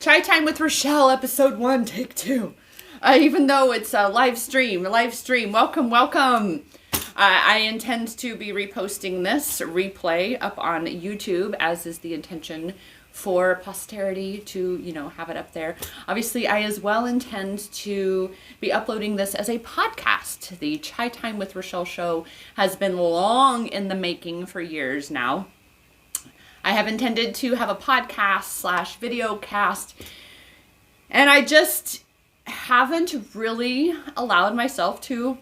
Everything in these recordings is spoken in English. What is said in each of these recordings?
Chai Time with Rachelle, episode 1, take 2. Even though it's a live stream, welcome. I intend to be reposting this replay up on YouTube, as is the intention for posterity to, have it up there. Obviously, I as well intend to be uploading this as a podcast. The Chai Time with Rachelle show has been long in the making for years now. I have intended to have a podcast / video cast, and I just haven't really allowed myself to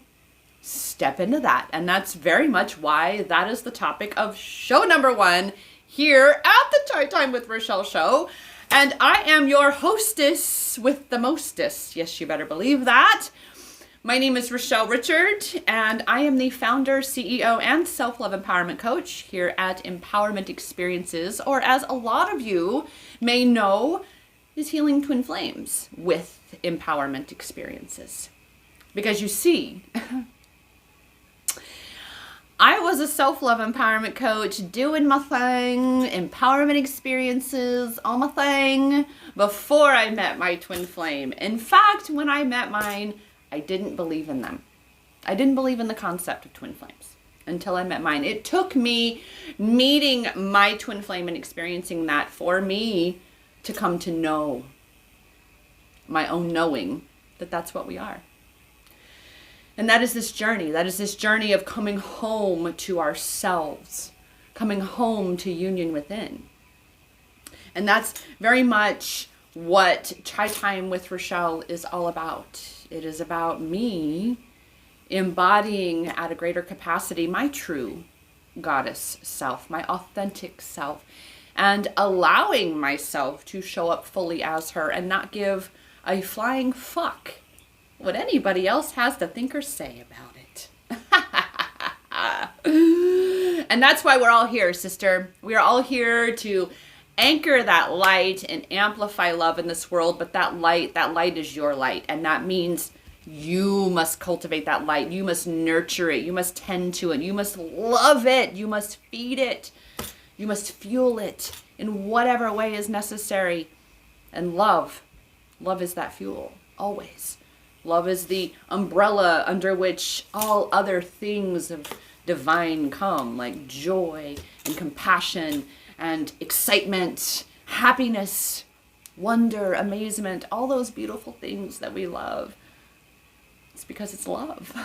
step into that. And that's very much why that is the topic of show number 1 here at the Chai Time with Rachelle show. And I am your hostess with the mostest. Yes, you better believe that. My name is Rachelle Richard, and I am the founder, CEO, and self-love empowerment coach here at Empowerment Experiences, or as a lot of you may know, is Healing Twin Flames with Empowerment Experiences. Because you see, I was a self-love empowerment coach doing my thing, empowerment experiences, all my thing, before I met my twin flame. In fact, when I met mine, I didn't believe in them. I didn't believe in the concept of twin flames until I met mine. It took me meeting my twin flame and experiencing that for me to come to know my own knowing that that's what we are. And that is this journey. That is this journey of coming home to ourselves, coming home to union within. And that's very much what Chai Time with Rachelle is all about. It is about me embodying at a greater capacity my true goddess self, my authentic self, and allowing myself to show up fully as her and not give a flying fuck what anybody else has to think or say about it. And that's why we're all here, sister. We are all here to anchor that light and amplify love in this world, but that light is your light, and that means you must cultivate that light. You must nurture it. You must tend to it. You must love it. You must feed it. You must fuel it in whatever way is necessary. And love is that fuel, always. Love is the umbrella under which all other things of divine come, like joy and compassion and excitement, happiness, wonder, amazement, all those beautiful things that we love. It's because it's love.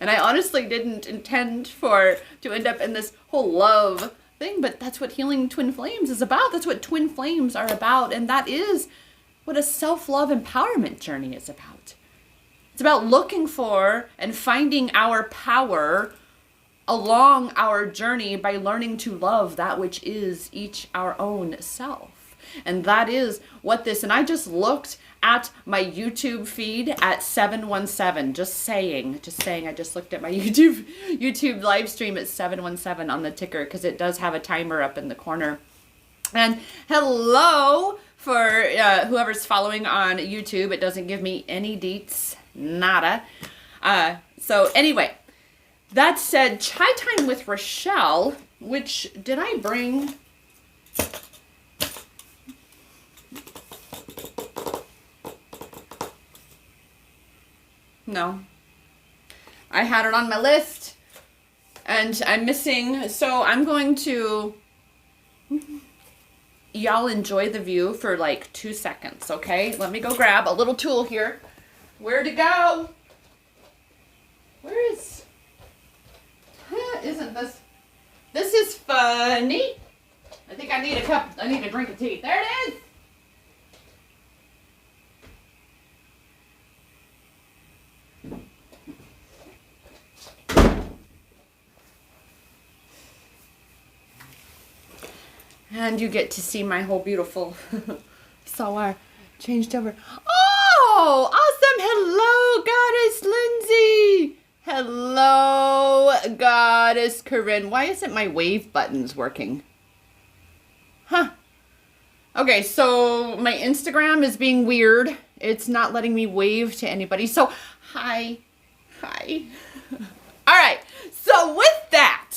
And I honestly didn't intend to end up in this whole love thing, but that's what Healing Twin Flames is about. That's what twin flames are about. And that is what a self-love empowerment journey is about. It's about looking for and finding our power along our journey by learning to love that which is each our own self. And that is what this, and I just looked at my YouTube feed at 717, just saying, I just looked at my YouTube live stream at 717 on the ticker, because it does have a timer up in the corner. And hello for whoever's following on YouTube. It doesn't give me any deets, nada. So anyway, that said, Chai Time with Rachelle, which did I bring? No. I had it on my list and I'm missing. So I'm going to, y'all enjoy the view for like 2 seconds, okay? Let me go grab a little tool here. Where to go? Where is... Isn't this is funny. I think I need a drink of tea. There it is. And you get to see my whole beautiful Salwar changed over. Oh, awesome. Hello, Goddess Lindsay. Hello, Goddess Corinne. Why isn't my wave buttons working? Huh. Okay, so my Instagram is being weird. It's not letting me wave to anybody. So, hi. All right. So with that,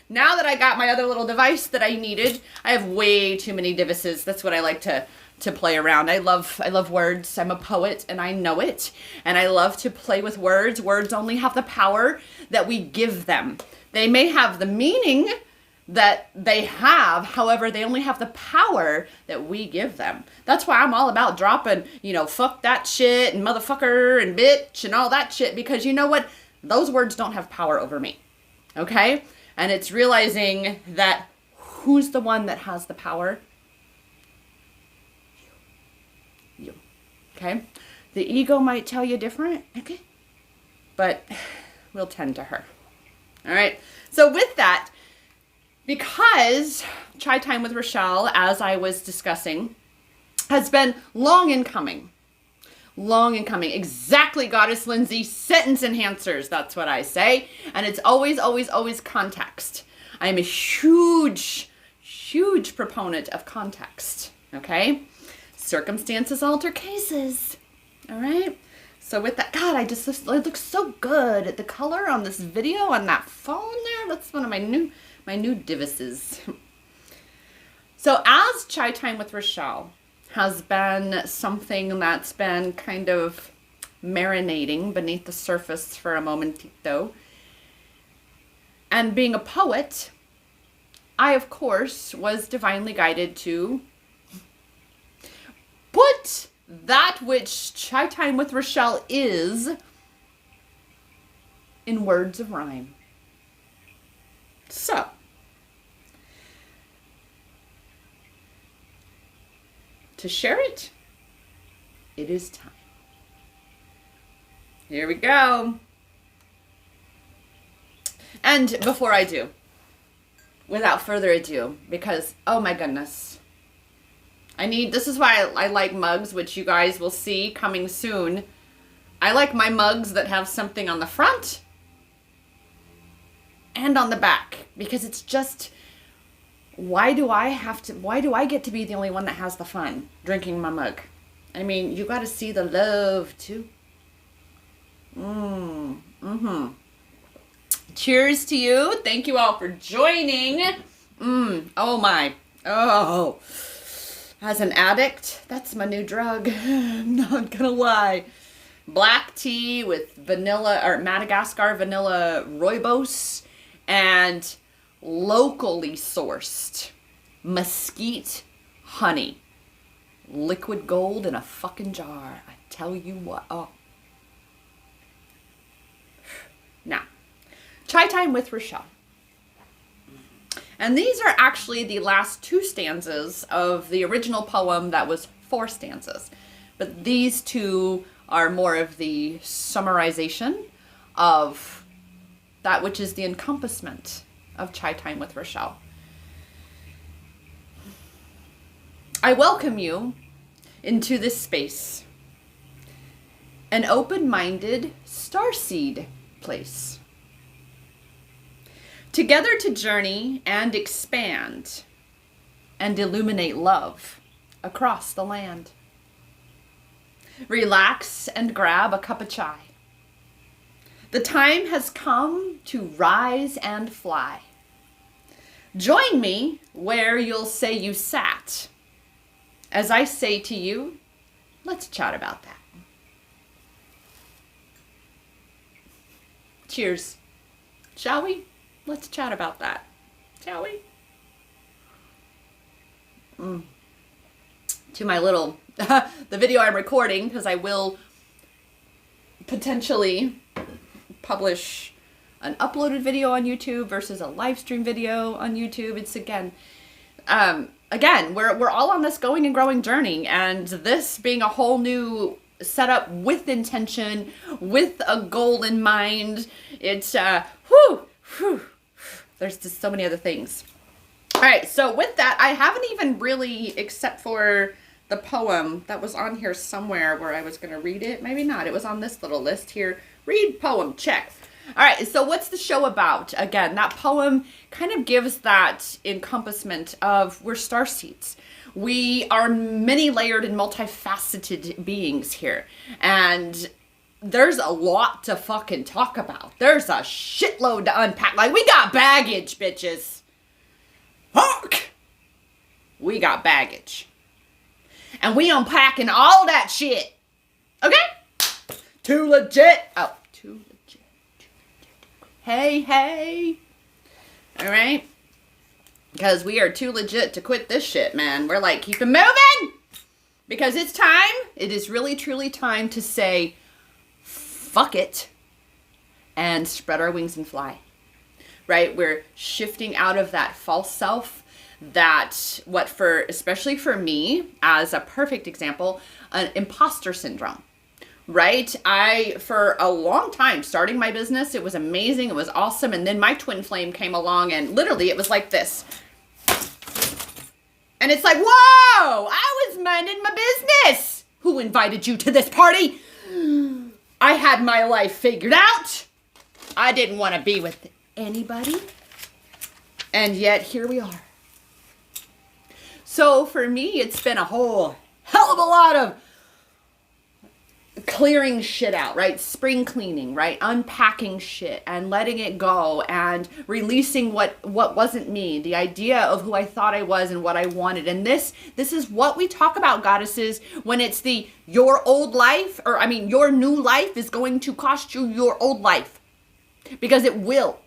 now that I got my other little device that I needed, I have way too many devices. That's what I like to play around. I love words. I'm a poet and I know it. And I love to play with words. Words only have the power that we give them. They may have the meaning that they have, however, they only have the power that we give them. That's why I'm all about dropping, fuck that shit and motherfucker and bitch and all that shit, because you know what? Those words don't have power over me. Okay? And it's realizing that who's the one that has the power? You. Okay? The ego might tell you different, okay? But we'll tend to her. All right? So with that, because Chai Time with Rachelle, as I was discussing, has been long in coming. Long in coming. Exactly, Goddess Lindsay. Sentence enhancers. That's what I say. And it's always, always, always context. I am a huge, huge proponent of context. Okay? Circumstances alter cases. All right? So with that, God, it looks so good. The color on this video on that phone there, that's one of my new devices. So as Chai Time with Rachelle has been something that's been kind of marinating beneath the surface for a momentito, and being a poet, I, of course, was divinely guided to put that which Chai Time with Rachelle is in words of rhyme. So, to share it, it is time. Here we go. And before I do, without further ado, because, oh my goodness, this is why I like mugs, which you guys will see coming soon. I like my mugs that have something on the front and on the back, because it's just, why do I get to be the only one that has the fun drinking my mug? I mean, you got to see the love too. Cheers to you. Thank you all for joining. Oh my. Oh. As an addict, that's my new drug. I'm not gonna lie. Black tea with vanilla or Madagascar vanilla rooibos and locally sourced mesquite honey. Liquid gold in a fucking jar. I tell you what. Oh. Now, Chai Time with Rachelle. And these are actually the last two stanzas of the original poem that was 4 stanzas. But these two are more of the summarization of that which is the encompassment of Chai Time with Rachelle. I welcome you into this space, an open-minded starseed place. Together to journey and expand and illuminate love across the land. Relax and grab a cup of chai. The time has come to rise and fly. Join me where you'll say you sat. As I say to you, let's chat about that. Cheers. Shall we? Let's chat about that. Shall we? To my little, the video I'm recording, because I will potentially publish an uploaded video on YouTube versus a live stream video on YouTube. It's again, we're all on this going and growing journey, and this being a whole new setup with intention, with a goal in mind. It's there's just so many other things. All right, so with that, I haven't even really, except for the poem that was on here somewhere where I was going to read it. Maybe not. It was on this little list here. Read poem, check. All right, so what's the show about? Again, that poem kind of gives that encompassment of we're starseeds. We are many layered and multifaceted beings here. And there's a lot to fucking talk about. There's a shitload to unpack. Like, we got baggage, bitches. Fuck. We got baggage. And we unpacking all that shit. Okay? Too legit. Oh, too legit. Hey. All right? Because we are too legit to quit this shit, man. We're like, keep it moving. Because it's time. It is really, truly time to say, fuck it, and spread our wings and fly, right? We're shifting out of that false self, especially for me, as a perfect example, an imposter syndrome, right? For a long time, starting my business, it was amazing, it was awesome, and then my twin flame came along, and literally it was like this. And it's like, whoa, I was minding my business. Who invited you to this party? I had my life figured out. I didn't want to be with anybody. And yet here we are. So for me, it's been a whole hell of a lot of clearing shit out, right? Spring cleaning, right? Unpacking shit and letting it go and releasing what wasn't me, the idea of who I thought I was and what I wanted. And this is what we talk about, goddesses, when it's your old life, your new life is going to cost you your old life, because it will.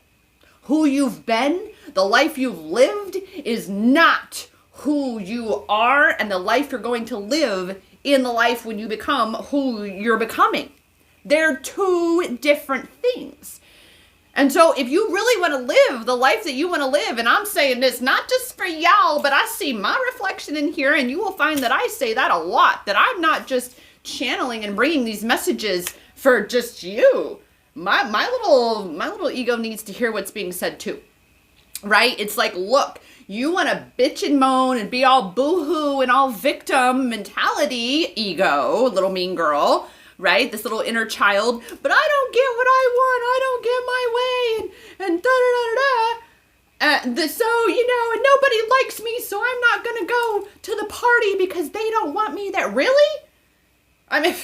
Who you've been, the life you've lived is not who you are, and the life you're going to live in the life when you become who you're becoming. They're two different things. And so if you really want to live the life that you want to live, and I'm saying this not just for y'all, but I see my reflection in here, and you will find that I say that a lot, that I'm not just channeling and bringing these messages for just you. My little ego needs to hear what's being said too, right? It's like, look, you want to bitch and moan and be all boo-hoo and all victim mentality, ego, little mean girl, right? This little inner child, but I don't get what I want. I don't get my way, and da-da-da-da-da. So, and nobody likes me, so I'm not going to go to the party because they don't want me there. Really? I mean,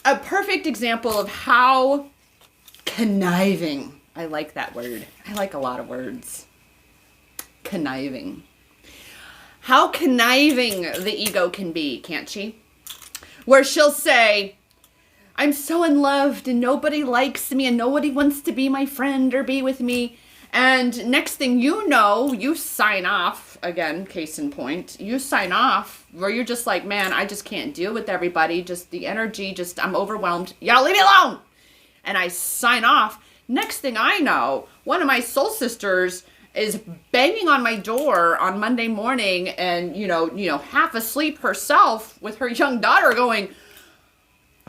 a perfect example of how conniving, I like that word. I like a lot of words. Conniving. How conniving the ego can be, can't she? Where she'll say, I'm so unloved and nobody likes me and nobody wants to be my friend or be with me. And next thing you know, you sign off, again, case in point, you sign off where you're just like, man, I just can't deal with everybody. Just the energy, I'm overwhelmed. Y'all leave me alone. And I sign off. Next thing I know, one of my soul sisters is banging on my door on Monday morning and, half asleep herself with her young daughter going,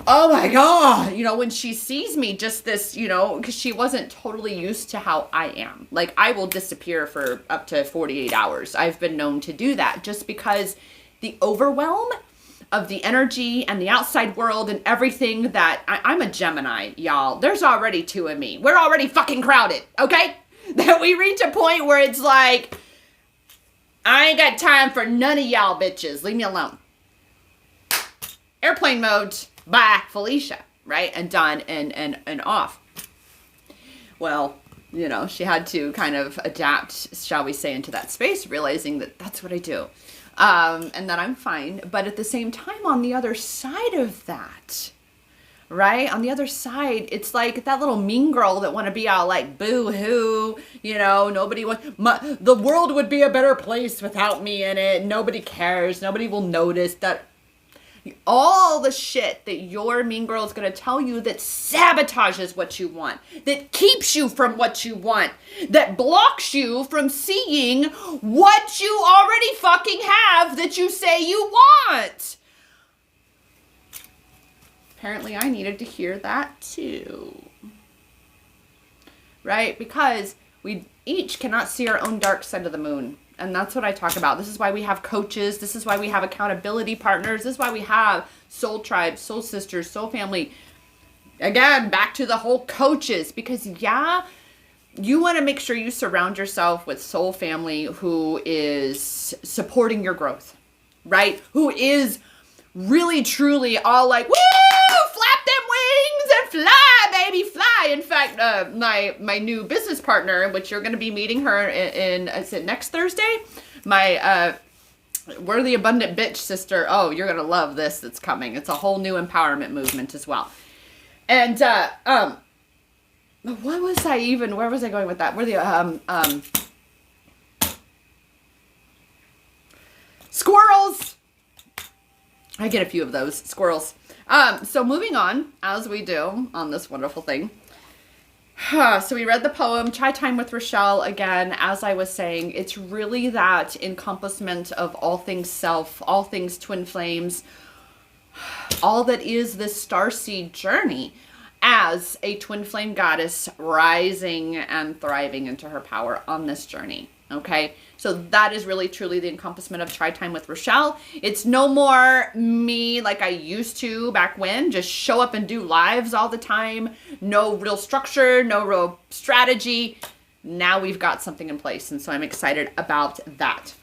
oh my God, when she sees me, just this, because she wasn't totally used to how I am. Like, I will disappear for up to 48 hours. I've been known to do that just because the overwhelm of the energy and the outside world and everything that I'm a Gemini, y'all. There's already two of me. We're already fucking crowded, okay? That we reach a point where it's like, I ain't got time for none of y'all bitches. Leave me alone. Airplane mode. Bye, Felicia. Right? And done and off. Well, she had to kind of adapt, shall we say, into that space, realizing that that's what I do. And that I'm fine. But at the same time, on the other side of that, right? On the other side, it's like that little mean girl that want to be all like, boo-hoo, nobody wants, the world would be a better place without me in it. Nobody cares. Nobody will notice that. All the shit that your mean girl is going to tell you that sabotages what you want, that keeps you from what you want, that blocks you from seeing what you already fucking have that you say you want. Apparently I needed to hear that too. Right? Because we each cannot see our own dark side of the moon. And that's what I talk about. This is why we have coaches. This is why we have accountability partners. This is why we have soul tribes, soul sisters, soul family. Again, back to the whole coaches. Because you want to make sure you surround yourself with soul family who is supporting your growth. Right? Who is really, truly all like, woo! Flap them fly, baby, fly. In fact, my new business partner, which you're going to be meeting her in is it next Thursday? My We're the Abundant Bitch sister. Oh, you're going to love this that's coming. It's a whole new empowerment movement as well. And where was I going with that? We're the squirrels. I get a few of those squirrels. So moving on, as we do on this wonderful thing. So we read the poem, Chai Time with Rachelle. Again, as I was saying, it's really that encompassment of all things self, all things twin flames, all that is this starseed journey as a twin flame goddess rising and thriving into her power on this journey. Okay, so that is really truly the encompassment of Chai Time with Rachelle. It's no more me like I used to back when, just show up and do lives all the time. No real structure, no real strategy. Now we've got something in place, and so I'm excited about that.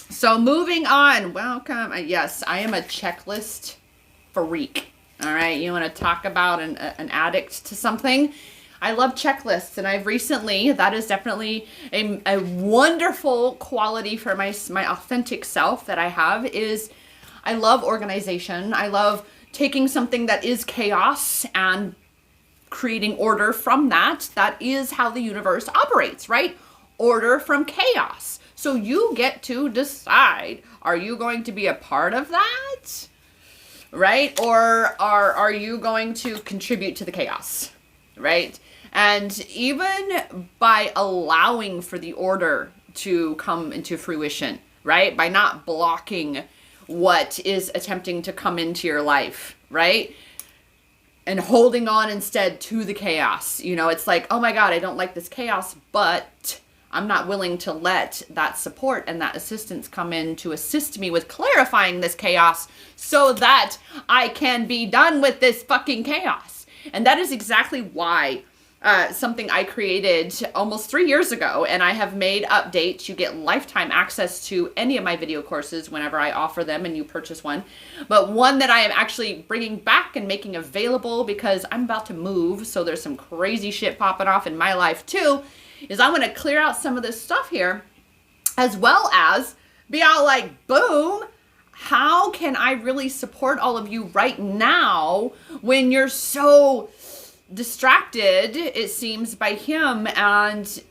So moving on, welcome. Yes, I am a checklist freak. All right, you want to talk about an addict to something? I love checklists, and I've recently, that is definitely a wonderful quality for my authentic self that I have, is I love organization. I love taking something that is chaos and creating order from that. That is how the universe operates, right? Order from chaos. So you get to decide, are you going to be a part of that? Right? Or are you going to contribute to the chaos? Right? And even by allowing for the order to come into fruition, right? By not blocking what is attempting to come into your life, right? And holding on instead to the chaos. You know, it's like, oh my God, I don't like this chaos, but I'm not willing to let that support and that assistance come in to assist me with clarifying this chaos so that I can be done with this fucking chaos. And that is exactly why something I created almost 3 years ago, and I have made updates. You get lifetime access to any of my video courses whenever I offer them and you purchase one. But one that I am actually bringing back and making available because I'm about to move, so there's some crazy shit popping off in my life too, is I'm going to clear out some of this stuff here, as well as be all like, boom, how can I really support all of you right now when you're so distracted, it seems, by him and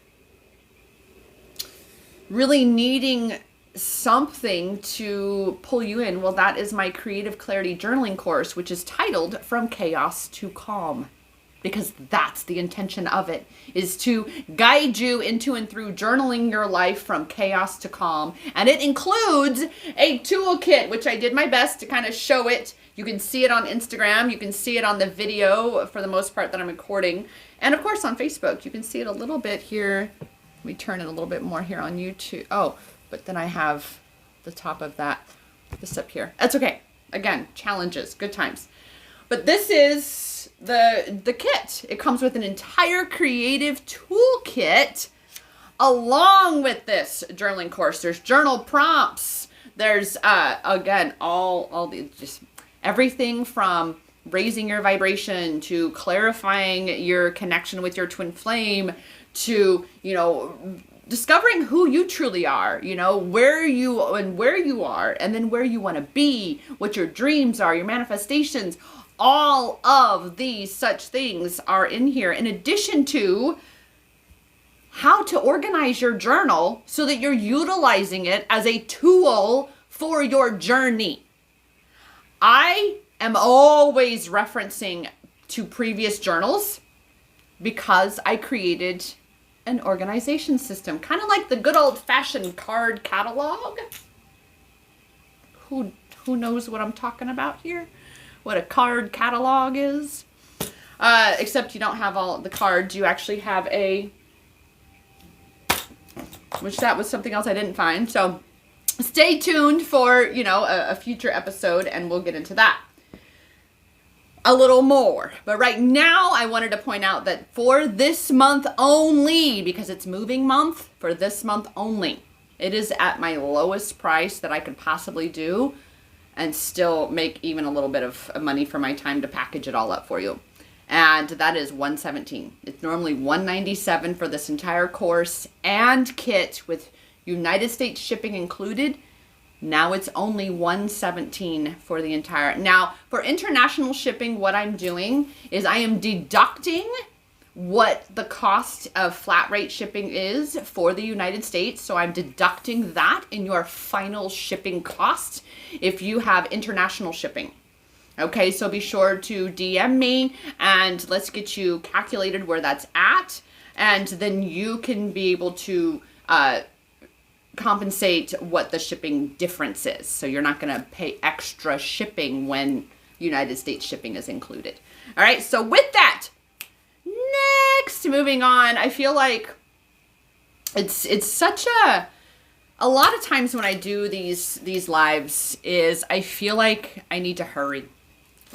really needing something to pull you in? Well, that is my Creative Clarity Journaling course, which is titled From Chaos to Calm, because that's the intention of it, is to guide you into and through journaling your life from chaos to calm. And it includes a toolkit, which I did my best to kind of show it. You can see it on Instagram. You can see it on the video for the most part that I'm recording. And of course on Facebook, you can see it a little bit here. Let me turn it a little bit more here on YouTube. Oh, but then I have the top of that, this up here. That's okay. Again, challenges, good times. But this is the kit. It comes with an entire creative toolkit along with this journaling course. There's journal prompts. There's, again, all the just everything from raising your vibration to clarifying your connection with your twin flame to, you know, discovering who you truly are, you know, where you are, and then where you want to be, what your dreams are, your manifestations. All of these such things are in here, in addition to how to organize your journal so that you're utilizing it as a tool for your journey. I am always referencing to previous journals because I created an organization system, kind of like the good old-fashioned card catalog. Who knows what I'm talking about here? What a card catalog is? Except you don't have all the cards. You actually have which that was something else I didn't find. So stay tuned for, you know, a future episode, and we'll get into that a little more. But right now, I wanted to point out that for this month only, because it's moving month, for this month only, it is at my lowest price that I could possibly do and still make even a little bit of money for my time to package it all up for you. and that is $117. It's normally $197 for this entire course and kit with United States shipping included. Now it's only $117 for the entire. Now for international shipping, what I'm doing is I am deducting what the cost of flat rate shipping is for the United States. So I'm deducting that in your final shipping cost if you have international shipping. Okay, so be sure to DM me and let's get you calculated where that's at. And then you can be able to compensate what the shipping difference is. So you're not going to pay extra shipping when United States shipping is included. All right, so with that, next, moving on, I feel like it's such a lot of times when I do these lives is I feel like I need to hurry,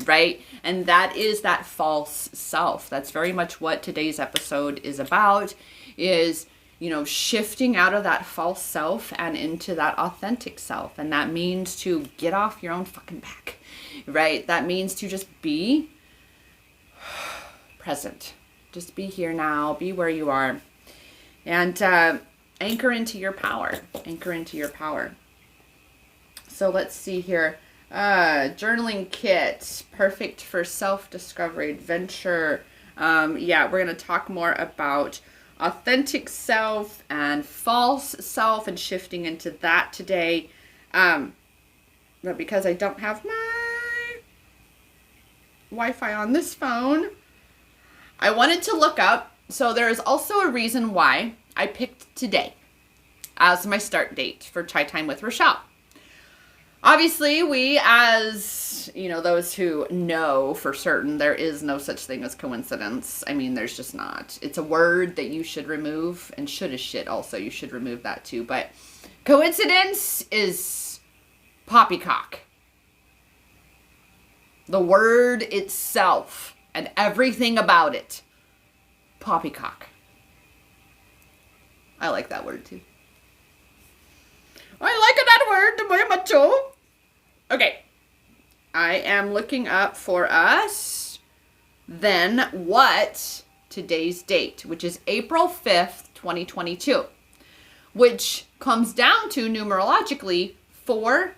right? And that is that false self. That's very much what today's episode is about, is, you know, shifting out of that false self and into that authentic self. And that means to get off your own fucking back, right? That means to just be present. Just be here now, be where you are, and anchor into your power. Anchor into your power. So let's see here. Journaling kit, perfect for self-discovery, adventure. Yeah, we're going to talk more about authentic self and false self and shifting into that today. But because I don't have my Wi-Fi on this phone, I wanted to look up. So there is also a reason why I picked today as my start date for Chai Time with Rachelle. Obviously, we, as, you know, those who know for certain, there is no such thing as coincidence. I mean, there's just not. It's a word that you should remove, and should is shit also. You should remove that too. But coincidence is poppycock. The word itself and everything about it, poppycock. I like that word too. I like that word very much too. Okay, I am looking up for us then what today's date, which is April 5th, 2022, which comes down to numerologically 4,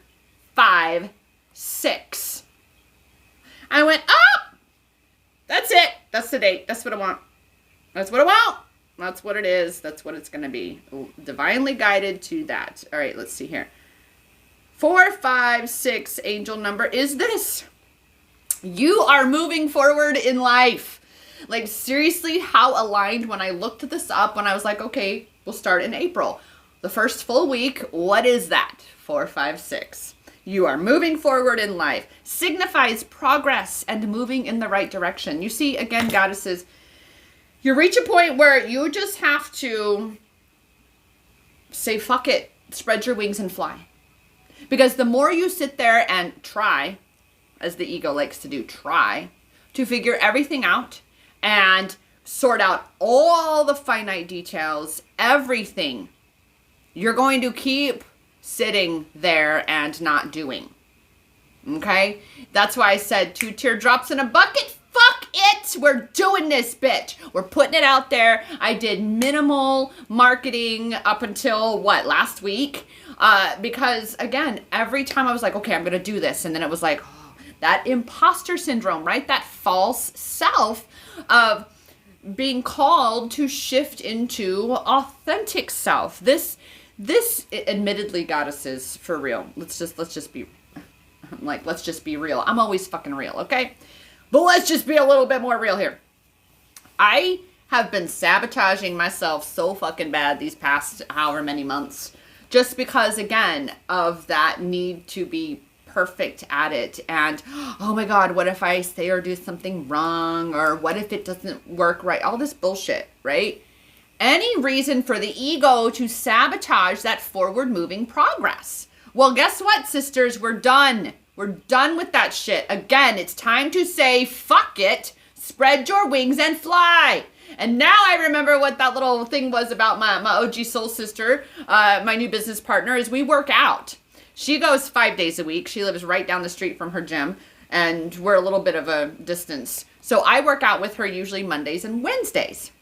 5, 6. I went up. That's it. That's the date. That's what I want. That's what I want. That's what it is. That's what it's going to be. Divinely guided to that. All right, let's see here. 4, 5, 6 angel number is this. You are moving forward in life. Like, seriously, how aligned when I looked this up, when I was like, okay, we'll start in April. The first full week, what is that? 4, 5, 6. You are moving forward in life. Signifies progress and moving in the right direction. You see, again, goddesses, you reach a point where you just have to say, fuck it, spread your wings and fly. Because the more you sit there and try, as the ego likes to do, try to figure everything out and sort out all the finite details, everything, you're going to keep sitting there and not doing. Okay? That's why I said 2 teardrops in a bucket. Fuck it. We're doing this, bitch. We're putting it out there. I did minimal marketing up until last week? Because again, every time I was like, okay, I'm going to do this. And then it was like, oh, that imposter syndrome, right? That false self of being called to shift into authentic self. This admittedly, goddesses, for real. Let's just be real. I'm always fucking real. Okay. But let's just be a little bit more real here. I have been sabotaging myself so fucking bad these past however many months. Just because, again, of that need to be perfect at it. And, oh my God, what if I say or do something wrong? Or what if it doesn't work right? All this bullshit, right? Any reason for the ego to sabotage that forward moving progress. Well, guess what, sisters? We're done. We're done with that shit. Again, it's time to say, fuck it, spread your wings and fly. And now I remember what that little thing was about my OG soul sister, my new business partner, is we work out. She goes 5 days a week. She lives right down the street from her gym. and we're a little bit of a distance. So I work out with her usually Mondays and Wednesdays.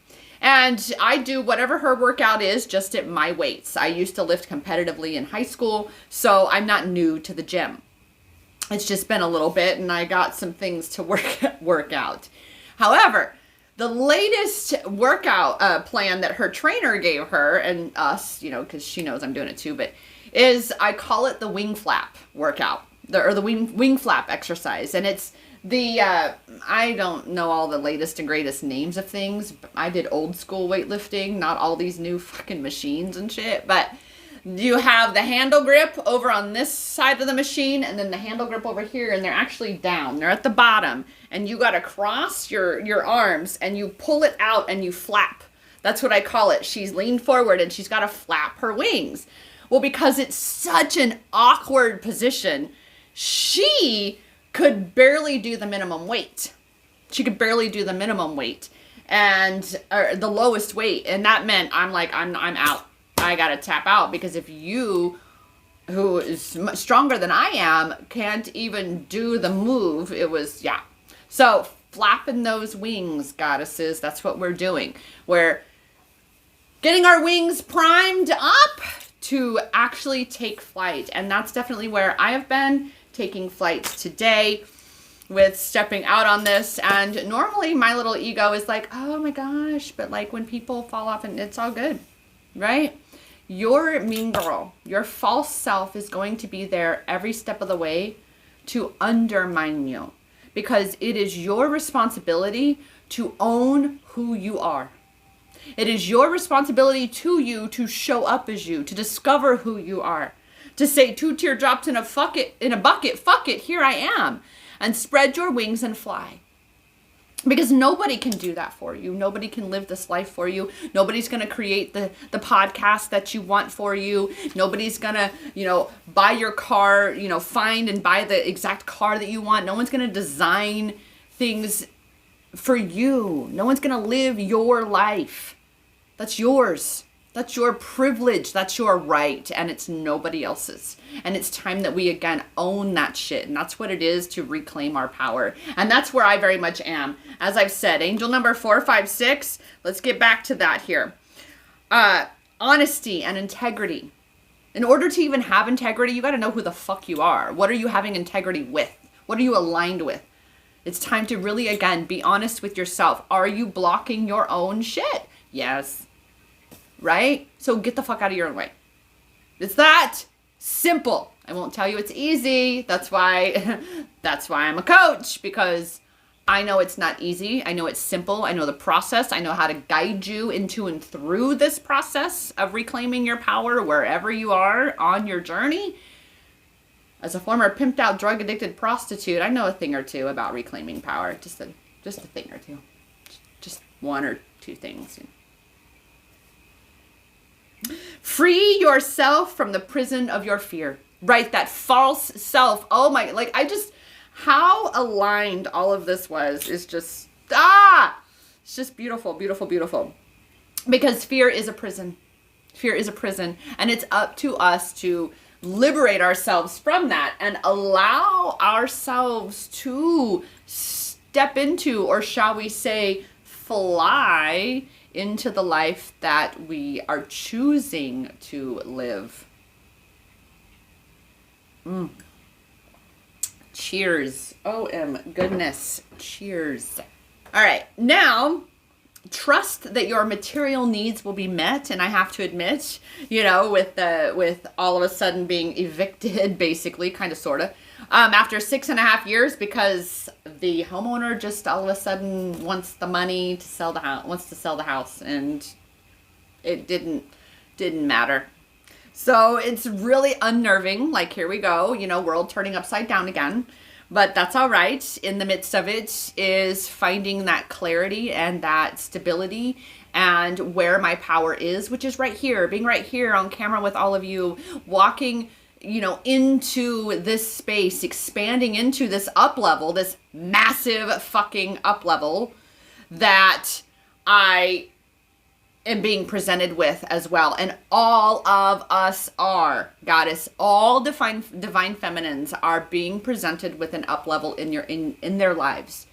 And I do whatever her workout is, just at my weights. I used to lift competitively in high school, so I'm not new to the gym. It's just been a little bit, and I got some things to work out. However, the latest workout plan that her trainer gave her and us, you know, because she knows I'm doing it too, but is I call it the wing flap workout, the wing flap exercise, and it's the I don't know all the latest and greatest names of things. I did old school weightlifting, not all these new fucking machines and shit. But you have the handle grip over on this side of the machine, and then the handle grip over here, and they're actually down. They're at the bottom, and you got to cross your arms, and you pull it out, and you flap. That's what I call it. She's leaned forward, and she's got to flap her wings. Well, because it's such an awkward position, she could barely do the minimum weight. She could barely do the minimum weight or the lowest weight. And that meant I'm out. I got to tap out, because if you, who is much stronger than I am, can't even do the move, it was, yeah. So flapping those wings, goddesses, that's what we're doing. We're getting our wings primed up to actually take flight. And that's definitely where I have been taking flights today with stepping out on this. And normally my little ego is like, oh my gosh, but like when people fall off, and it's all good, right? Your mean girl, your false self is going to be there every step of the way to undermine you, because it is your responsibility to own who you are. It is your responsibility to you to show up as you, to discover who you are. To say 2 teardrops in a bucket, fuck it, here I am. And spread your wings and fly. Because nobody can do that for you. Nobody can live this life for you. Nobody's going to create the podcast that you want for you. Nobody's going to, buy your car, find and buy the exact car that you want. No one's going to design things for you. No one's going to live your life. That's yours. That's your privilege. That's your right. And it's nobody else's. And it's time that we, again, own that shit. And that's what it is to reclaim our power. And that's where I very much am. As I've said, angel number 456. Let's get back to that here. Honesty and integrity. In order to even have integrity, you got to know who the fuck you are. What are you having integrity with? What are you aligned with? It's time to really, again, be honest with yourself. Are you blocking your own shit? Yes. Right? So get the fuck out of your own way. It's that simple. I won't tell you it's easy. That's why I'm a coach, because I know it's not easy. I know it's simple. I know the process. I know how to guide you into and through this process of reclaiming your power wherever you are on your journey. As a former pimped out, drug addicted prostitute, I know a thing or two about reclaiming power. Just a thing or two. Just 1 or 2 things. Free yourself from the prison of your fear. Right? That false self. Oh my, how aligned all of this was is just, it's just beautiful, beautiful, beautiful. Because fear is a prison. Fear is a prison. And it's up to us to liberate ourselves from that and allow ourselves to step into, or shall we say, fly into the life that we are choosing to live. Cheers. Goodness. Cheers. All right. Now, trust that your material needs will be met. And I have to admit, with all of a sudden being evicted, basically, kind of, sort of, after 6.5 years, because the homeowner just all of a sudden wants the money to sell the house, and it didn't matter. So it's really unnerving. Like, here we go, world turning upside down again. But that's all right. In the midst of it is finding that clarity and that stability and where my power is, which is right here, being right here on camera with all of you, walking into this space, expanding into this up level, this massive fucking up level that I am being presented with as well. And all of us are, goddess, all divine feminines are being presented with an up level in their lives.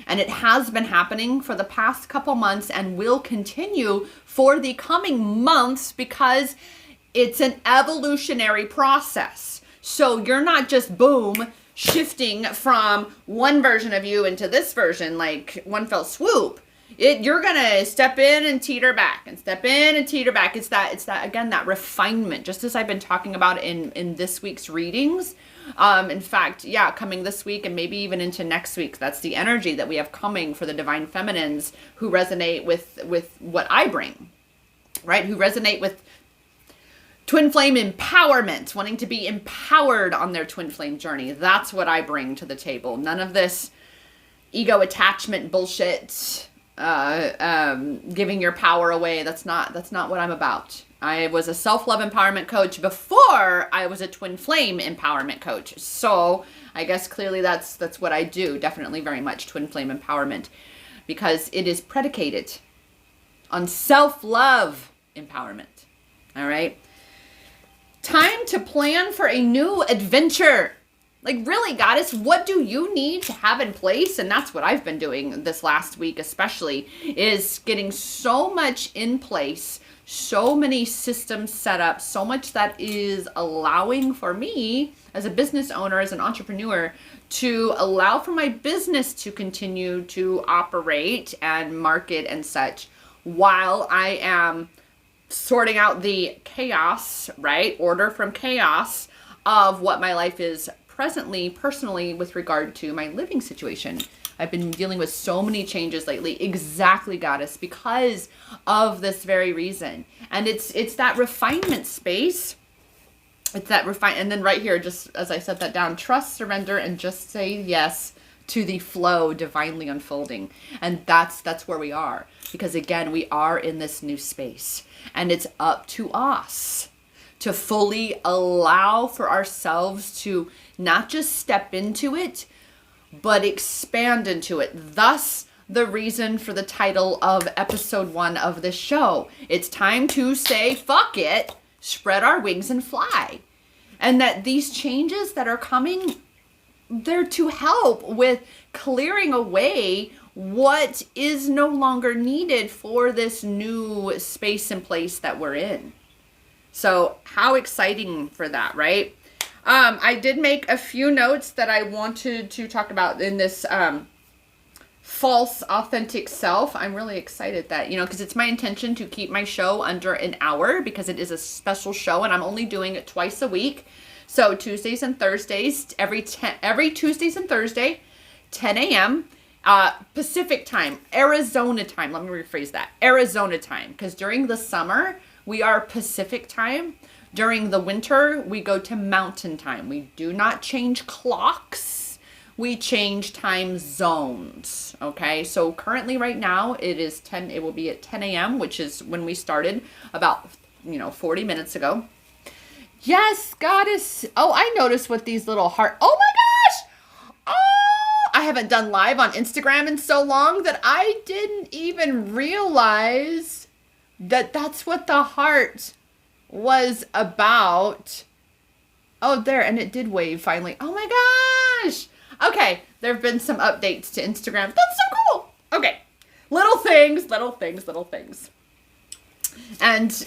And it has been happening for the past couple months and will continue for the coming months because it's an evolutionary process. So you're not just boom, shifting from one version of you into this version like one fell swoop. You're gonna step in and teeter back and step in and teeter back. It's that again, that refinement, just as I've been talking about in this week's readings. In fact, yeah, coming this week and maybe even into next week, that's the energy that we have coming for the divine feminines who resonate with what I bring, right? Who resonate with twin flame empowerment, wanting to be empowered on their twin flame journey. That's what I bring to the table. None of this ego attachment bullshit, giving your power away. That's not what I'm about. I was a self-love empowerment coach before I was a twin flame empowerment coach. So I guess clearly that's what I do. Definitely very much twin flame empowerment because it is predicated on self-love empowerment. All right. Time to plan for a new adventure. Like really, goddess, what do you need to have in place? And that's what I've been doing this last week especially, is getting so much in place, so many systems set up, so much that is allowing for me as a business owner, as an entrepreneur, to allow for my business to continue to operate and market and such while I am sorting out the chaos, right? Order from chaos of what my life is presently, personally, with regard to my living situation. I've been dealing with so many changes lately, exactly, goddess, because of this very reason. And it's that refinement space. It's that and then right here, just as I set that down, trust, surrender, and just say yes to the flow divinely unfolding. And that's where we are. Because again, we are in this new space. And it's up to us to fully allow for ourselves to not just step into it, but expand into it. Thus, the reason for the title of episode 1 of this show. It's time to say, fuck it, spread our wings and fly. And that these changes that are coming, they're to help with clearing away what is no longer needed for this new space and place that we're in. So how exciting for that, right? I did make a few notes that I wanted to talk about in this false authentic self. I'm really excited that, because it's my intention to keep my show under an hour because it is a special show and I'm only doing it twice a week. So Tuesdays and Thursdays, every Tuesdays and Thursday, 10 a.m. Pacific time, Arizona time. Let me rephrase that. Arizona time. Because during the summer, we are Pacific time. During the winter, we go to Mountain time. We do not change clocks. We change time zones. Okay. So currently right now it will be at 10 a.m., which is when we started about, 40 minutes ago. Yes, goddess. Oh, I noticed what these little heart. Oh my gosh. Oh, I haven't done live on Instagram in so long that I didn't even realize that that's what the heart was about. Oh, there. And it did wave finally. Oh my gosh. Okay. There have been some updates to Instagram. That's so cool. Okay. Little things. And,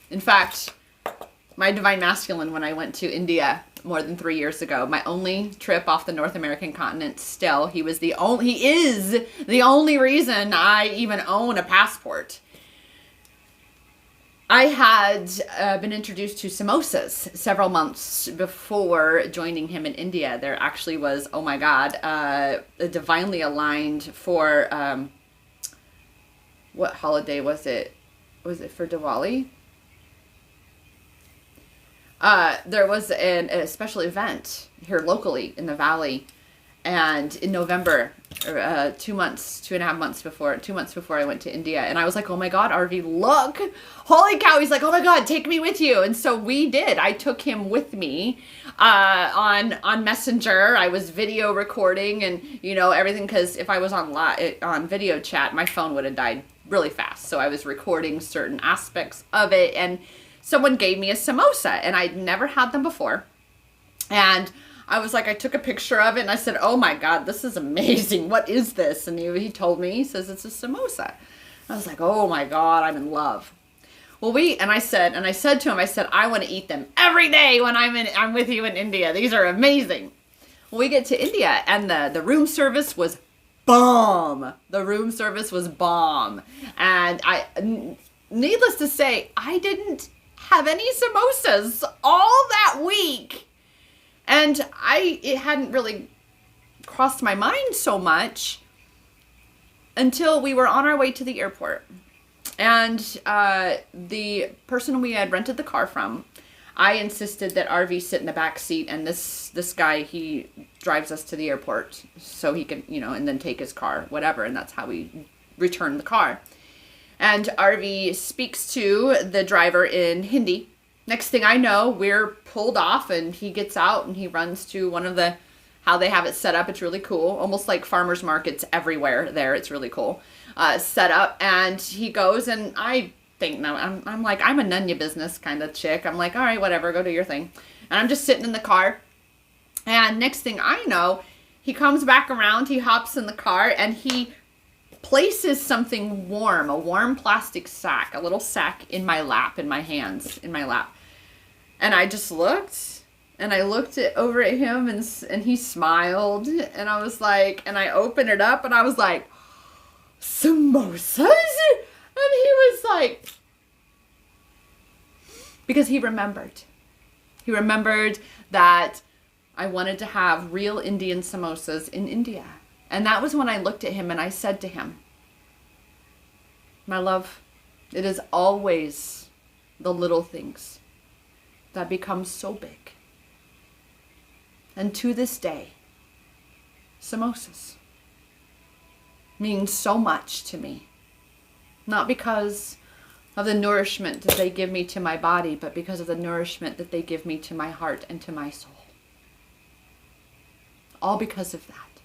in fact, my divine masculine, when I went to India more than 3 years ago, my only trip off the North American continent still, he is the only reason I even own a passport. I had been introduced to samosas several months before joining him in India. There actually was, oh my God, divinely aligned for, what holiday was it? Was it for Diwali? There was a special event here locally in the Valley, and in November, 2 months before I went to India, and I was like, oh my God, RV, look, holy cow. He's like, oh my God, take me with you. And so we did. I took him with me, on Messenger. I was video recording and, everything. Cause if I was on video chat, my phone would have died. really fast. So I was recording certain aspects of it, and someone gave me a samosa, and I'd never had them before. And I was like, I took a picture of it, and I said, oh my God, this is amazing. What is this? And he told me, he says, it's a samosa. I was like, oh my God, I'm in love. Well, I said to him, I said, I want to eat them every day when I'm with you in India. These are amazing. Well, we get to India, and the room service was bomb. The room service was bomb. And needless to say, I didn't have any samosas all that week. And it hadn't really crossed my mind so much until we were on our way to the airport. And the person we had rented the car from, I insisted that RV sit in the back seat, and this guy, he drives us to the airport so he can, and then take his car, whatever, and that's how we return the car. And RV speaks to the driver in Hindi. Next thing I know, we're pulled off, and he gets out and he runs to one of how they have it set up. It's really cool, almost like farmers markets everywhere there. It's really cool set up. And he goes, and I think, no, I'm like, I'm a none of your business kind of chick. I'm like, all right, whatever, go do your thing. And I'm just sitting in the car. And next thing I know, he comes back around, he hops in the car, and he places something warm, a warm plastic sack, a little sack in my lap, in my hands, in my lap. And I just looked, and I looked over at him, and he smiled, and I was like, and I opened it up, and I was like, samosas? And he was like, because he remembered. He remembered that I wanted to have real Indian samosas in India. And that was when I looked at him and I said to him, my love, it is always the little things that become so big. And to this day, samosas mean so much to me. Not because of the nourishment that they give me to my body, but because of the nourishment that they give me to my heart and to my soul. All because of that.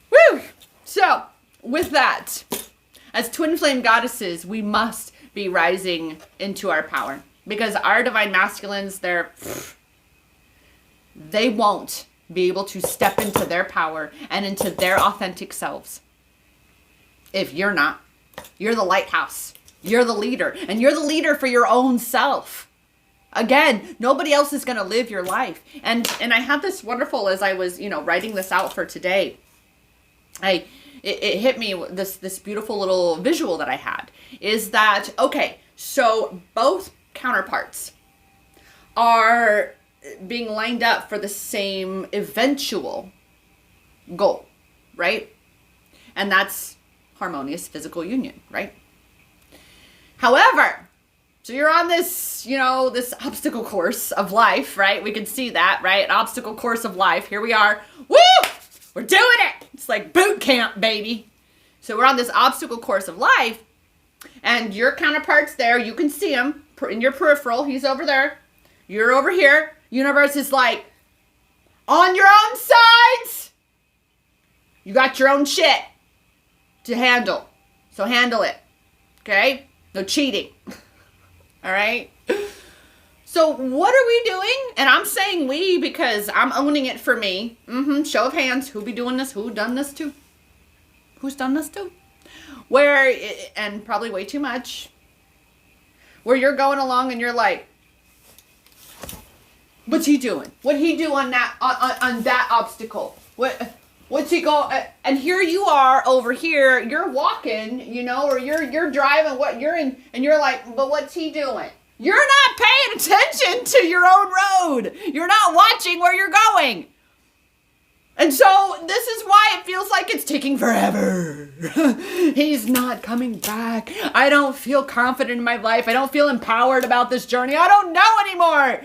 Woo! So, with that, as twin flame goddesses, we must be rising into our power. Because our divine masculines, they won't be able to step into their power and into their authentic selves if you're not. You're the lighthouse. You're the leader. And you're the leader for your own self. Again, nobody else is going to live your life. And I had this wonderful, as I was, writing this out for today, it hit me, this beautiful little visual that I had, is that, okay, so both counterparts are being lined up for the same eventual goal, right? And that's harmonious physical union, right? However, so you're on this, this obstacle course of life, right? We can see that, right? Obstacle course of life. Here we are. Woo! We're doing it. It's like boot camp, baby. So we're on this obstacle course of life, and your counterpart's there. You can see him in your peripheral. He's over there. You're over here. Universe is like, on your own sides. You got your own shit to handle. So handle it. Okay? No cheating. All right? So what are we doing? And I'm saying we because I'm owning it for me. Show of hands. Who be doing this? Who done this to? Who's done this to? And probably way too much. Where you're going along and you're like, what's he doing? What'd he do on that on that obstacle? What's he go? And here you are over here. You're walking, or you're driving. What you're in, and you're like, but what's he doing? You're not paying attention to your own road. You're not watching where you're going. And so this is why it feels like it's taking forever. He's not coming back. I don't feel confident in my life. I don't feel empowered about this journey. I don't know anymore.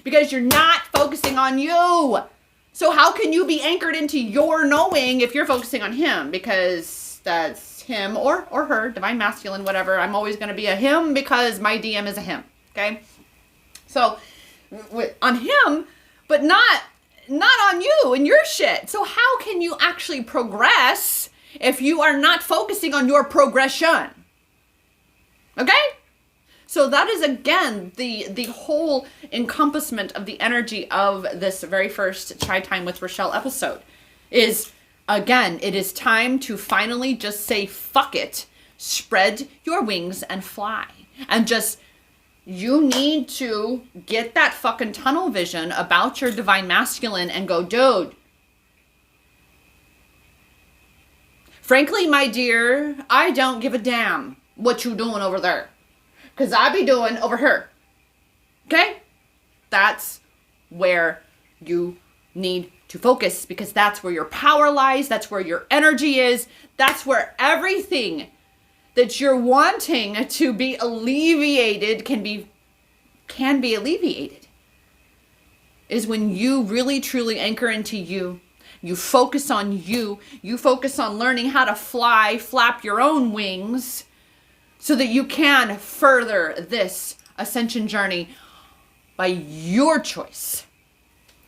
Because you're not focusing on you. So how can you be anchored into your knowing if you're focusing on him? Because that's him or her, divine masculine, whatever. I'm always going to be a him because my DM is a him. Okay? So on him, but not on you and your shit. So how can you actually progress if you are not focusing on your progression. Okay? So that is, again, the whole encompassment of the energy of this very first Chai Time with Rachelle episode is, again, it is time to finally just say, fuck it, spread your wings and fly. And just, you need to get that fucking tunnel vision about your divine masculine and go, dude, frankly, my dear, I don't give a damn what you doing over there. Because I be doing over here. Okay? That's where you need to focus, because that's where your power lies. That's where your energy is. That's where everything that you're wanting to be alleviated can be alleviated. Is when you really truly anchor into you. You focus on you. You focus on learning how to fly, flap your own wings, so that you can further this ascension journey by your choice,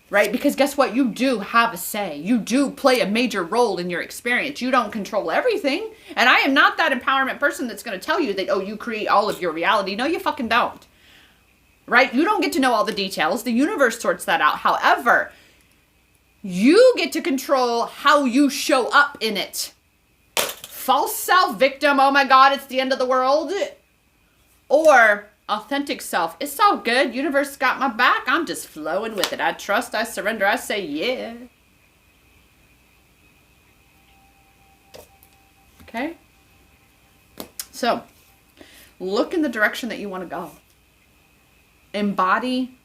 right? Because guess what? You do have a say. You do play a major role in your experience. You don't control everything. And I am not that empowerment person that's going to tell you that, oh, you create all of your reality. No, you fucking don't, right? You don't get to know all the details. The universe sorts that out. However, you get to control how you show up in it. False self, victim, oh my God, it's the end of the world. Or authentic self, it's all good. Universe got my back. I'm just flowing with it. I trust, I surrender, I say yeah. Okay? So, look in the direction that you want to go. Embody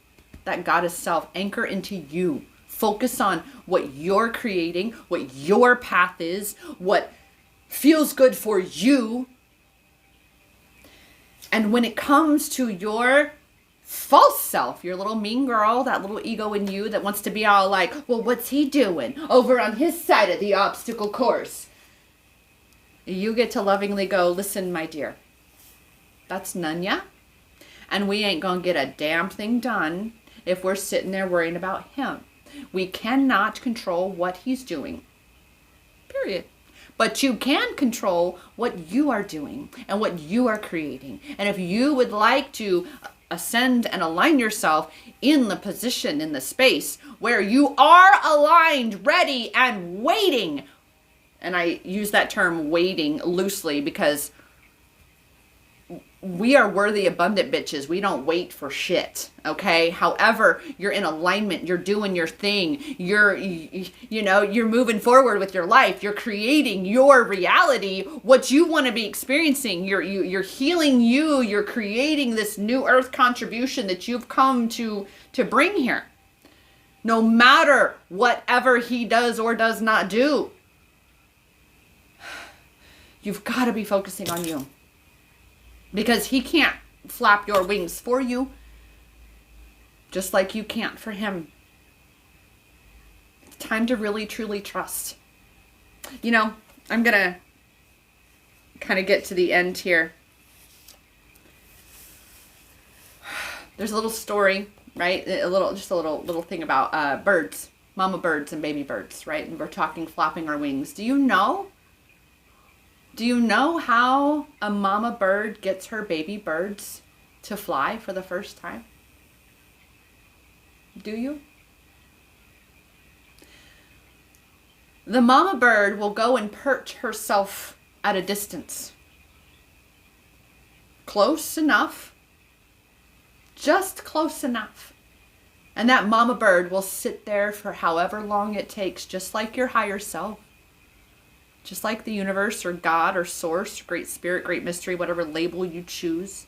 that goddess self. Anchor into you. Focus on what you're creating, what your path is, what feels good for you. And when it comes to your false self, your little mean girl, that little ego in you that wants to be all like, well, what's he doing over on his side of the obstacle course? You get to lovingly go, listen, my dear, that's Nunya. And we ain't gonna get a damn thing done if we're sitting there worrying about him. We cannot control what he's doing. Period. But you can control what you are doing and what you are creating. And if you would like to ascend and align yourself in the position, in the space where you are aligned, ready, and waiting. And I use that term waiting loosely because we are worthy, abundant bitches. We don't wait for shit, okay? However, you're in alignment. You're doing your thing. You're moving forward with your life. You're creating your reality, what you want to be experiencing. You're healing you. You're creating this new earth contribution that you've come to bring here. No matter whatever he does or does not do, you've got to be focusing on you. Because he can't flap your wings for you, just like you can't for him. It's time to really, truly trust. You know, I'm going to kind of get to the end here. There's a little story, right? Just a little thing about birds, mama birds and baby birds, right? And we're talking flapping our wings. Do you know how a mama bird gets her baby birds to fly for the first time? Do you? The mama bird will go and perch herself at a distance. Close enough. Just close enough. And that mama bird will sit there for however long it takes, just like your higher self. Just like the universe or God or source, great spirit, great mystery, whatever label you choose.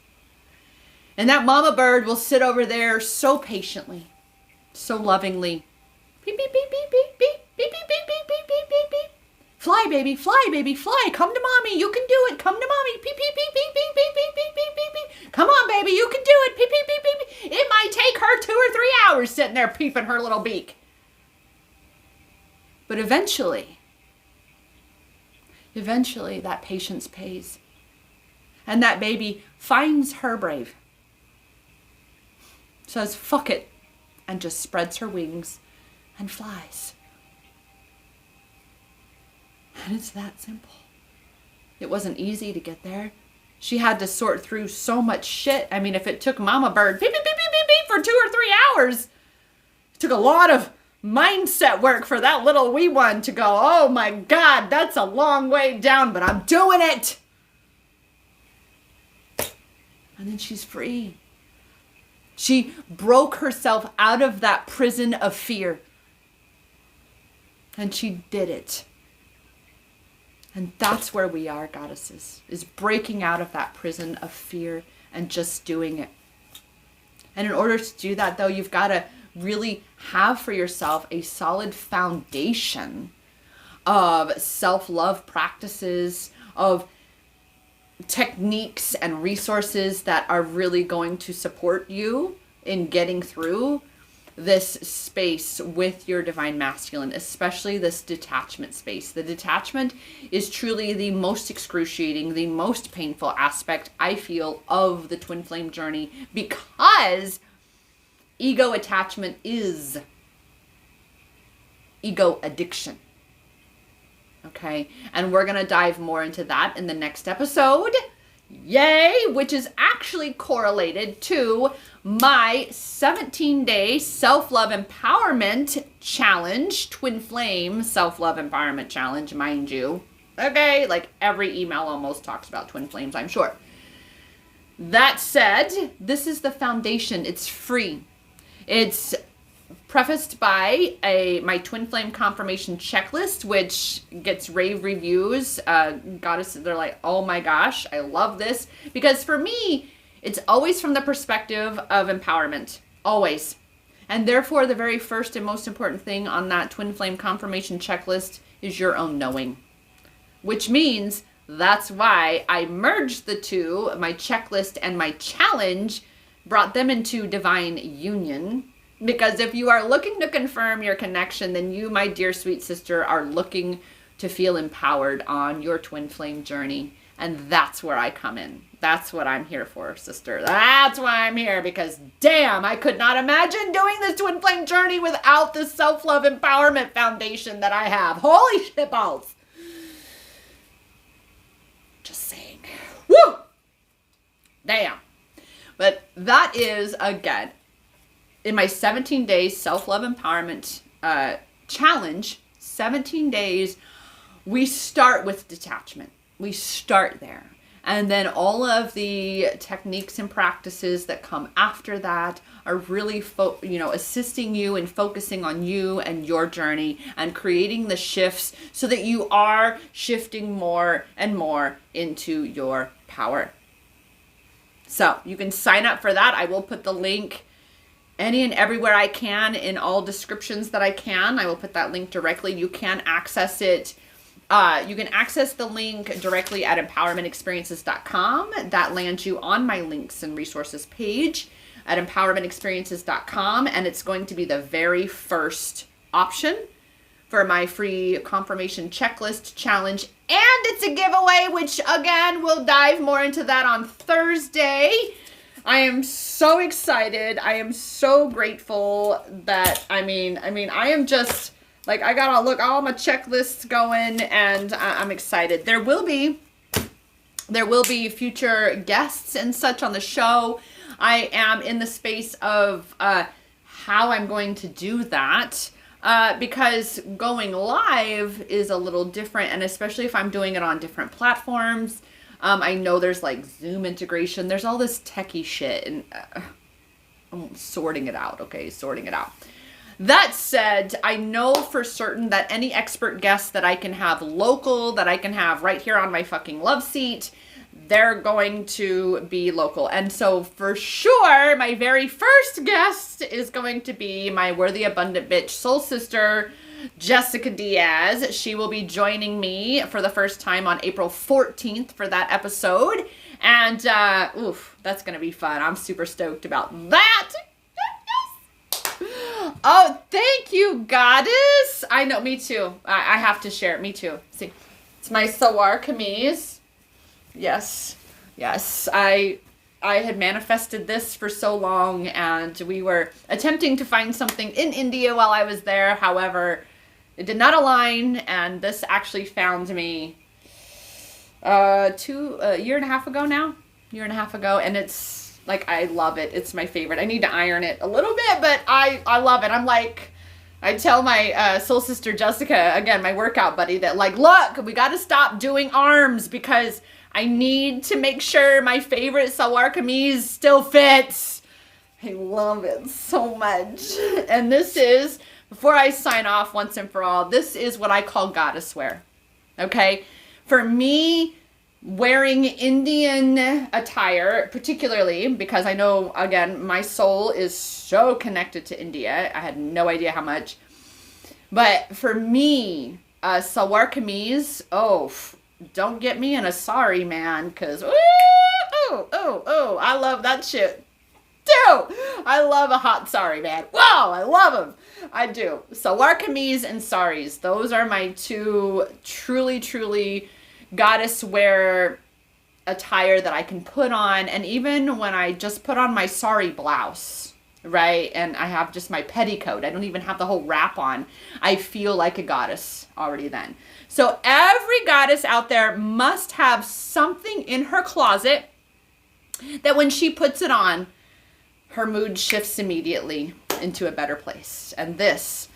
And that mama bird will sit over there so patiently, so lovingly. Beep, beep, beep, beep, beep, beep, beep, beep, beep, beep, beep, beep, beep, beep. Fly, baby, fly. Come to mommy. You can do it. Come to mommy. Beep, beep, beep, beep, beep, beep, beep, beep, beep, beep, beep. Come on, baby, you can do it. Beep, beep, beep, beep, beep. It might take her 2 or 3 hours sitting there peeping her little beak. But eventually that patience pays. And that baby finds her brave. Says, fuck it. And just spreads her wings and flies. And it's that simple. It wasn't easy to get there. She had to sort through so much shit. I mean, if it took Mama Bird beep, beep, beep, beep, beep, beep, for 2 or 3 hours, it took a lot of mindset work for that little wee one to go, oh my God, that's a long way down, but I'm doing it. And then she's free. She broke herself out of that prison of fear. And she did it. And that's where we are, goddesses, is breaking out of that prison of fear and just doing it. And in order to do that, though, you've got to really have for yourself a solid foundation of self-love practices, of techniques and resources that are really going to support you in getting through this space with your divine masculine, especially this detachment space. The detachment is truly the most excruciating, the most painful aspect, I feel, of the twin flame journey, because ego attachment is ego addiction. Okay, and we're going to dive more into that in the next episode. Yay! Which is actually correlated to my 17-day self-love empowerment challenge, twin flame self-love empowerment challenge, mind you. Okay, like every email almost talks about twin flames, I'm sure. That said, this is the foundation. It's free. It's prefaced by my twin flame confirmation checklist, which gets rave reviews. Goddesses, they're like, oh my gosh, I love this. Because for me, it's always from the perspective of empowerment. Always. And therefore, the very first and most important thing on that twin flame confirmation checklist is your own knowing. Which means that's why I merged the two, my checklist and my challenge, brought them into divine union. Because if you are looking to confirm your connection, then you, my dear sweet sister, are looking to feel empowered on your twin flame journey. And that's where I come in. That's what I'm here for, sister. That's why I'm here, because damn, I could not imagine doing this twin flame journey without the self-love empowerment foundation that I have. Holy shit balls. Just saying. Woo! Damn. But that is, again, in my 17-day self-love empowerment challenge, 17 days, we start with detachment. We start there. And then all of the techniques and practices that come after that are really, assisting you in focusing on you and your journey and creating the shifts so that you are shifting more and more into your power. So you can sign up for that. I will put the link any and everywhere I can in all descriptions that I can. I will put that link directly. You can access it. You can access the link directly at empowermentexperiences.com. That lands you on my links and resources page at empowermentexperiences.com. And it's going to be the very first option for my free confirmation checklist challenge. And it's a giveaway, which again, we'll dive more into that on Thursday. I am so excited. I am so grateful that, I am just, like, I got all my checklists going, and I'm excited. There will be future guests and such on the show. I am in the space of how I'm going to do that, because going live is a little different, and especially if I'm doing it on different platforms. I know there's like Zoom integration. There's all this techie shit, and I'm sorting it out. Okay, sorting it out. That said, I know for certain that any expert guests that I can have local, that I can have right here on my fucking love seat, they're going to be local. And so for sure, my very first guest is going to be my worthy, abundant bitch soul sister, Jessica Diaz. She will be joining me for the first time on April 14th for that episode. And, that's going to be fun. I'm super stoked about that. Oh, thank you, goddess. I know, me too. I have to share it. Me too. See, it's my Salwar Kameez. Yes. I had manifested this for so long, and we were attempting to find something in India while I was there. However, It did not align, and this actually found me a year and a half ago now. Year and a half ago, and it's like, I love it. It's my favorite. I need to iron it a little bit, but I love it. I'm like, I tell my soul sister Jessica, again, my workout buddy, that like, look, we got to stop doing arms because I need to make sure my favorite Salwar Kameez still fits. I love it so much. And this is, before I sign off once and for all, this is what I call goddess wear. Okay? For me, wearing Indian attire, particularly because I know, again, my soul is so connected to India. I had no idea how much. But for me, Salwar Kameez, don't get me in a sari, man, because, I love that shit, too. I love a hot sari, man. Wow, I love them. I do. Salwar Kameez and saris, those are my two truly, truly goddess wear attire that I can put on. And even when I just put on my sari blouse, right, and I have just my petticoat, I don't even have the whole wrap on, I feel like a goddess already then. So every goddess out there must have something in her closet that when she puts it on, her mood shifts immediately into a better place. And this,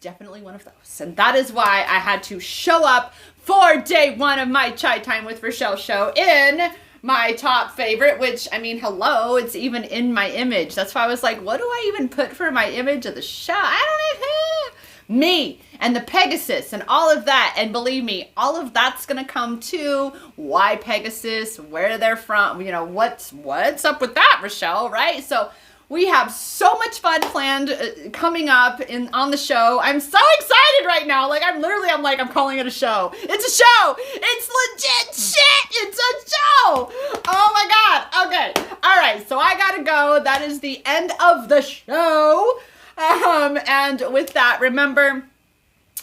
definitely one of those. And that is why I had to show up for day one of my Chai Time with Rachelle show in my top favorite, which, I mean, hello, it's even in my image. That's why I was like, what do I even put for my image of the show? I don't even, me and the Pegasus and all of that. And believe me, all of that's going to come too. Why Pegasus, where they're from, you know, what's up with that, Rachelle, right? So we have so much fun planned coming up on the show. I'm so excited right now. Like, I'm calling it a show. It's a show. It's legit shit. It's a show. Oh my God. Okay. All right. So I gotta go. That is the end of the show. And with that, remember,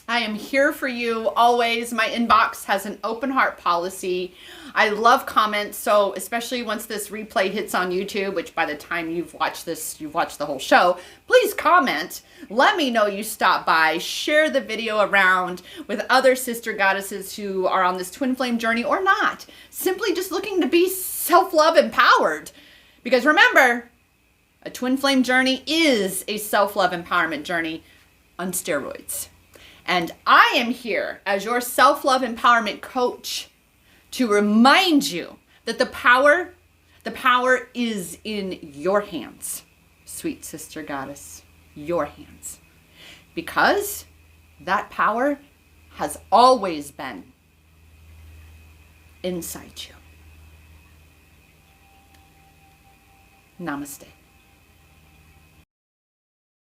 I am here for you always. My inbox has an open heart policy. I love comments, so especially once this replay hits on YouTube, which by the time you've watched this, you've watched the whole show, please comment. Let me know you stopped by. Share the video around with other sister goddesses who are on this twin flame journey or not. Simply just looking to be self-love empowered. Because remember, a twin flame journey is a self-love empowerment journey on steroids. And I am here as your self-love empowerment coach to remind you that the power is in your hands, sweet sister goddess, your hands. Because that power has always been inside you. Namaste.